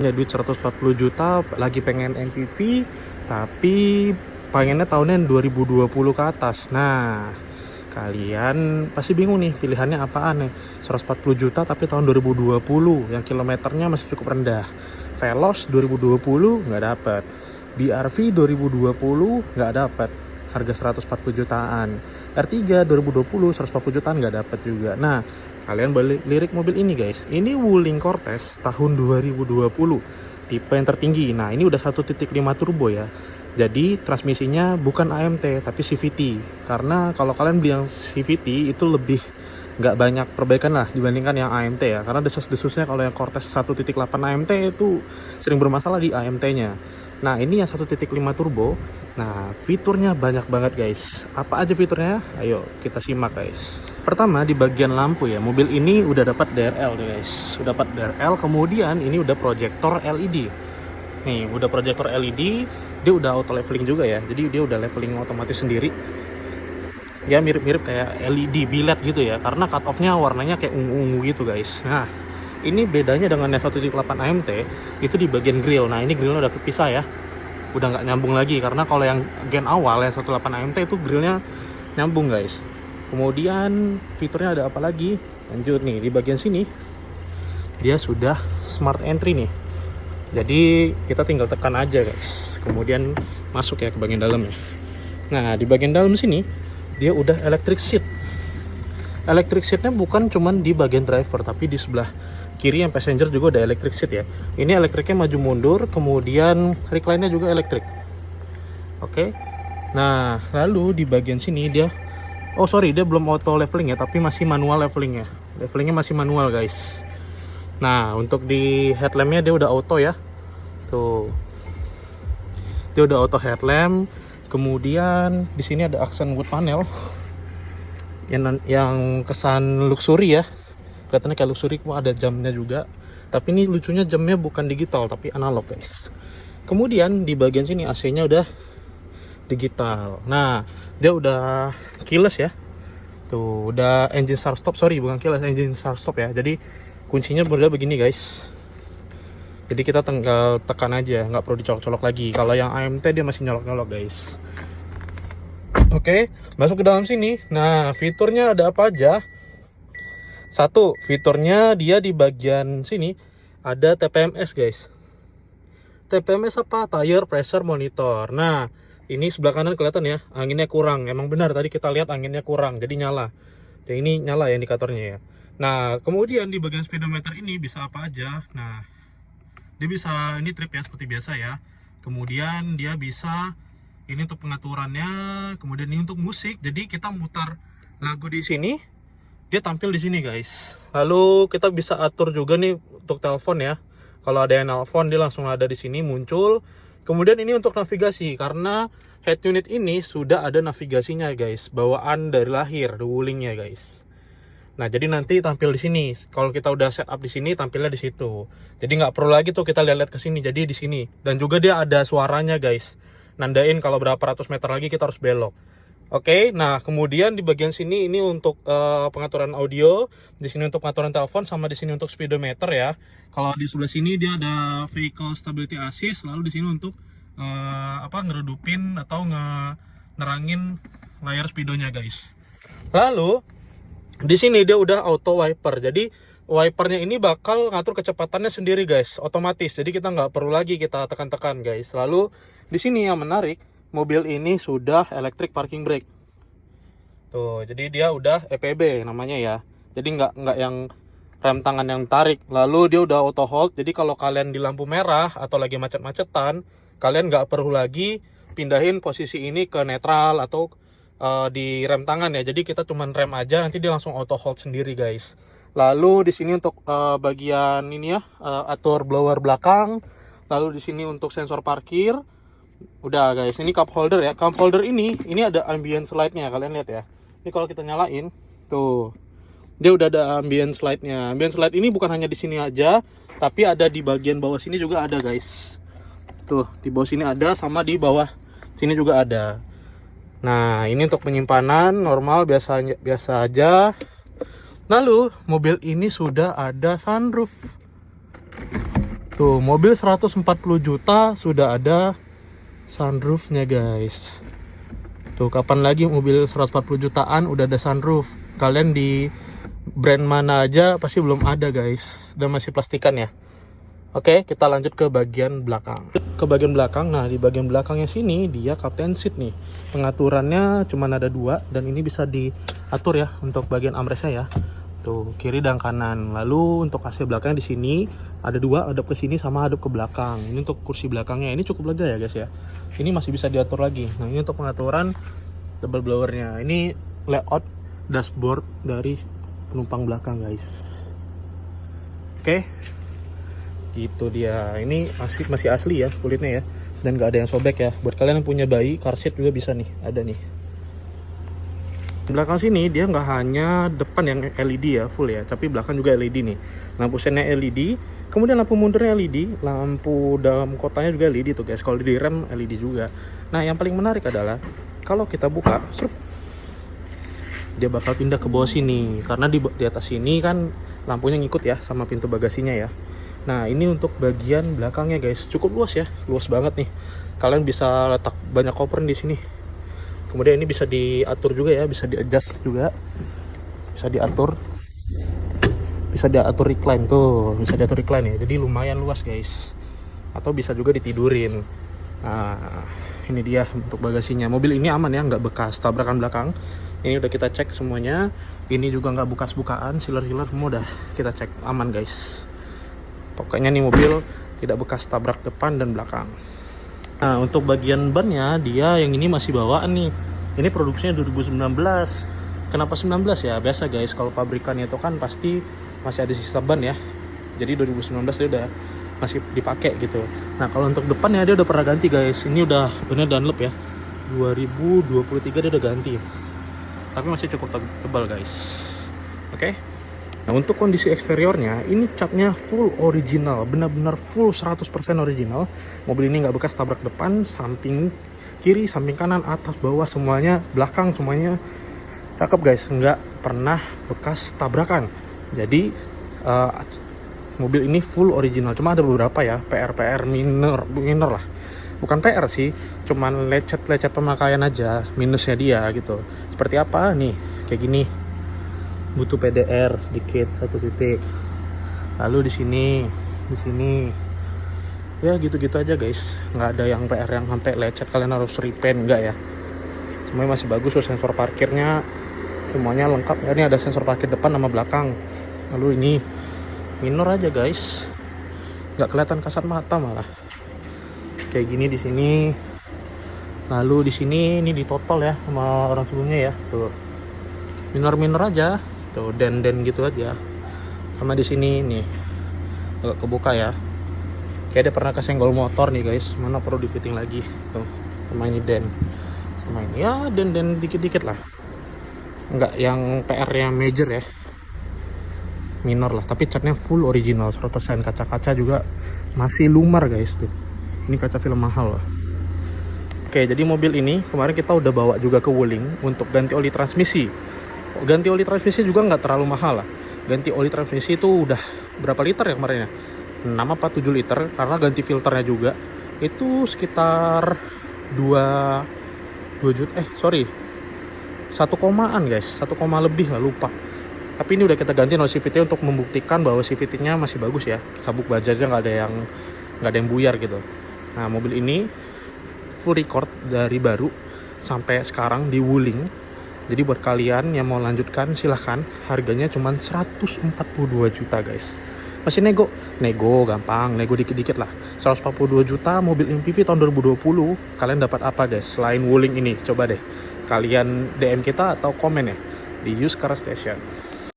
punya duit 140 juta, lagi pengen MPV, tapi pengennya tahunnya 2020 ke atas. Nah, kalian pasti bingung nih pilihannya apaan nih. 140 juta tapi tahun 2020 yang kilometernya masih cukup rendah. Veloz 2020 nggak dapat. BRV 2020 nggak dapat. Harga 140 jutaan. R3 2020 140 jutaan nggak dapat juga. Nah, kalian balik lirik mobil ini guys. Ini Wuling Cortez tahun 2020, tipe yang tertinggi. Nah, ini udah 1.5 turbo ya. Jadi transmisinya bukan AMT tapi CVT. Karena kalau kalian beli yang CVT itu lebih nggak banyak perbaikan lah dibandingkan yang AMT ya. Karena desas-desusnya kalau yang Cortez 1.8 AMT itu sering bermasalah di AMT-nya. Nah, ini yang 1.5 turbo. Nah, fiturnya banyak banget guys. Apa aja fiturnya? Ayo kita simak guys. Pertama di bagian lampu ya, mobil ini udah dapat DRL guys. Udah dapat DRL, kemudian ini udah proyektor LED. Nih, udah proyektor LED, dia udah auto leveling juga ya. Jadi dia udah leveling otomatis sendiri. Ya mirip-mirip kayak LED bilet gitu ya, karena cut off-nya warnanya kayak ungu-ungu gitu guys. Nah, ini bedanya dengan yang 1.8 AMT itu di bagian grill. Nah, ini grillnya udah kepisah ya. Udah nggak nyambung lagi, karena kalau yang gen awal yang 1.8 AMT itu grillnya nyambung guys. Kemudian fiturnya ada apa lagi? Lanjut nih, di bagian sini dia sudah smart entry nih. Jadi kita tinggal tekan aja guys, kemudian masuk ya ke bagian dalam ya. Nah, di bagian dalam sini dia udah electric seat. Electric seatnya bukan cuman di bagian driver, tapi di sebelah kiri yang passenger juga udah electric seat ya. Ini elektriknya maju mundur, kemudian recline-nya juga elektrik. Oke. Nah, lalu di bagian sini dia, oh sorry, dia belum auto leveling ya, tapi masih manual levelingnya. Levelingnya masih manual guys. Nah, untuk di headlampnya dia udah auto ya. Tuh. Dia udah auto headlamp. Kemudian di sini ada aksen wood panel yang kesan luxury ya. Kelihatannya kayak luxury, ada jamnya juga. Tapi ini lucunya jamnya bukan digital tapi analog guys. Kemudian di bagian sini AC-nya udah digital. Nah, dia udah keyless ya. Tuh, udah engine start stop, sorry bukan keyless, engine start stop ya. Jadi kuncinya berbeda begini guys. Jadi kita tinggal tekan aja, nggak perlu dicolok-colok lagi. Kalau yang AMT dia masih nyolok-nyolok guys. Oke, masuk ke dalam sini. Nah, fiturnya ada apa aja? Satu, fiturnya dia di bagian sini ada TPMS guys. TPMS apa? Tire Pressure Monitor. Nah, ini sebelah kanan kelihatan ya, anginnya kurang. Emang benar tadi kita lihat anginnya kurang, jadi nyala. Jadi ini nyala ya indikatornya ya. Nah, kemudian di bagian speedometer ini bisa apa aja? Nah, dia bisa ini trip ya seperti biasa ya. Kemudian dia bisa ini untuk pengaturannya, kemudian ini untuk musik. Jadi kita mutar lagu di sini, dia tampil di sini guys. Lalu kita bisa atur juga nih untuk telepon ya. Kalau ada yang nelfon dia langsung ada di sini muncul. Kemudian ini untuk navigasi, karena head unit ini sudah ada navigasinya guys, bawaan dari lahir, the Wulingnya guys. Nah, jadi nanti tampil di sini. Kalau kita udah setup di sini, tampilnya di situ. Jadi nggak perlu lagi tuh kita lihat-lihat ke sini. Jadi di sini. Dan juga dia ada suaranya guys. Nandain kalau berapa ratus meter lagi kita harus belok. Oke, nah kemudian di bagian sini ini untuk pengaturan audio, di sini untuk pengaturan telepon, sama di sini untuk speedometer ya. Kalau di sebelah sini dia ada vehicle stability assist, lalu di sini untuk ngeredupin atau nerangin layar speedonya guys. Lalu di sini dia udah auto wiper, jadi wipernya ini bakal ngatur kecepatannya sendiri guys, otomatis. Jadi kita nggak perlu lagi kita tekan-tekan guys. Lalu di sini yang menarik, mobil ini sudah electric parking brake. Tuh, jadi dia udah EPB namanya ya. Jadi nggak yang rem tangan yang tarik. Lalu dia udah auto hold. Jadi kalau kalian di lampu merah atau lagi macet-macetan, kalian nggak perlu lagi pindahin posisi ini ke netral atau di rem tangan ya. Jadi kita cuman rem aja, nanti dia langsung auto hold sendiri guys. Lalu di sini untuk bagian ini ya, atur blower belakang. Lalu di sini untuk sensor parkir. Udah guys, ini cup holder ya. Cup holder ini ada ambient slide-nya, kalian lihat ya. Ini kalau kita nyalain, tuh. Dia udah ada ambient slide-nya. Ambient slide ini bukan hanya di sini aja, tapi ada di bagian bawah sini juga ada guys. Tuh, di bawah sini ada, sama di bawah sini juga ada. Nah, ini untuk penyimpanan normal biasa aja. Lalu mobil ini sudah ada sunroof. Tuh, mobil 140 juta sudah ada sunroofnya guys. Tuh, kapan lagi mobil 140 jutaan udah ada sunroof? Kalian di brand mana aja pasti belum ada guys. Dan masih plastikan ya. Oke, kita lanjut ke bagian belakang. Ke bagian belakang, nah di bagian belakangnya sini dia captain seat nih. Pengaturannya cuma ada 2 dan ini bisa diatur ya untuk bagian armrestnya ya. Tuh, kiri dan kanan. Lalu untuk AC belakang di sini ada 2, hadap ke sini sama hadap ke belakang. Ini untuk kursi belakangnya. Ini cukup lega ya guys ya. Ini masih bisa diatur lagi. Nah, ini untuk pengaturan double blowernya. Ini layout dashboard dari penumpang belakang guys. Oke. Gitu dia. Ini masih asli ya kulitnya ya. Dan gak ada yang sobek ya. Buat kalian yang punya bayi, car seat juga bisa nih. Ada nih. Belakang sini dia nggak hanya depan yang LED ya full ya, tapi belakang juga LED nih. Lampu sennya LED, kemudian lampu mundurnya LED, lampu dalam kotanya juga LED tuh guys. Kalau di rem LED juga. Nah yang paling menarik adalah kalau kita buka, dia bakal pindah ke bawah sini karena di atas sini kan lampunya ngikut ya sama pintu bagasinya ya. Nah ini untuk bagian belakangnya guys, cukup luas ya, luas banget nih. Kalian bisa letak banyak koper di sini. Kemudian ini bisa diatur juga ya, bisa di-adjust juga. Bisa diatur recline tuh, bisa diatur recline ya. Jadi lumayan luas guys. Atau bisa juga ditidurin. Nah, ini dia untuk bagasinya. Mobil ini aman ya, nggak bekas tabrakan belakang. Ini udah kita cek semuanya. Ini juga nggak bekas bukaan, sealer-sealer semua udah kita cek aman guys. Pokoknya nih mobil tidak bekas tabrak depan dan belakang. Nah untuk bagian bannya dia yang ini masih bawaan nih. Ini produksinya 2019. Kenapa 19 ya? Biasa guys kalau pabrikannya itu kan pasti masih ada sisa ban ya. Jadi 2019 dia udah masih dipakai gitu. Nah kalau untuk depannya dia udah pernah ganti guys. Ini udah bener Dunlop ya. 2023 dia udah ganti. Tapi masih cukup tebal guys. Oke. Nah untuk kondisi eksteriornya ini catnya full original, benar-benar full 100% original. Mobil ini nggak bekas tabrak depan, samping kiri, samping kanan, atas, bawah, semuanya, belakang semuanya cakep guys, nggak pernah bekas tabrakan. Jadi mobil ini full original, cuma ada beberapa ya PR minor lah, bukan PR sih, cuman lecet pemakaian aja, minusnya dia gitu. Seperti apa nih, kayak gini. Butuh PDR sedikit 1 titik. Lalu di sini ya gitu-gitu aja guys, nggak ada yang PR yang sampai lecet kalian harus repaint, enggak ya, semuanya masih bagus. Tuh sensor parkirnya semuanya lengkap ya. Ini ada sensor parkir depan sama belakang. Lalu ini minor aja guys, nggak kelihatan kasat mata malah kayak gini di sini. Lalu di sini ini ditotol ya sama orang sebelumnya ya, tuh minor aja tuh, den gitu aja. Sama di sini nih agak kebuka ya, kayak dia pernah kesenggol motor nih guys, mana perlu di fitting lagi tuh. Sama ini den, sama ini ya den dikit lah, nggak yang PR yang major ya, minor lah. Tapi catnya full original 100%. Kaca-kaca juga masih lumar guys tuh, ini kaca film mahal lah. Oke, jadi mobil ini kemarin kita udah bawa juga ke Wuling untuk ganti oli transmisi. Ganti oli transmisi juga nggak terlalu mahal lah. Ganti oli transmisi itu udah berapa liter ya kemarin ya? 6 apa 7 liter, karena ganti filternya juga itu sekitar 2 juta, 1 komaan guys, 1 koma lebih lah, lupa. Tapi ini udah kita ganti no CVT untuk membuktikan bahwa CVT-nya masih bagus ya. Sabuk bajajnya nggak ada yang buyar gitu. Nah mobil ini full record dari baru sampai sekarang di Wuling. Jadi buat kalian yang mau lanjutkan silahkan. Harganya cuma 142 juta guys. Masih nego gampang, nego dikit-dikit lah. 142 juta mobil MPV tahun 2020. Kalian dapat apa guys selain Wuling ini? Coba deh kalian DM kita atau komen ya di Used Car Station.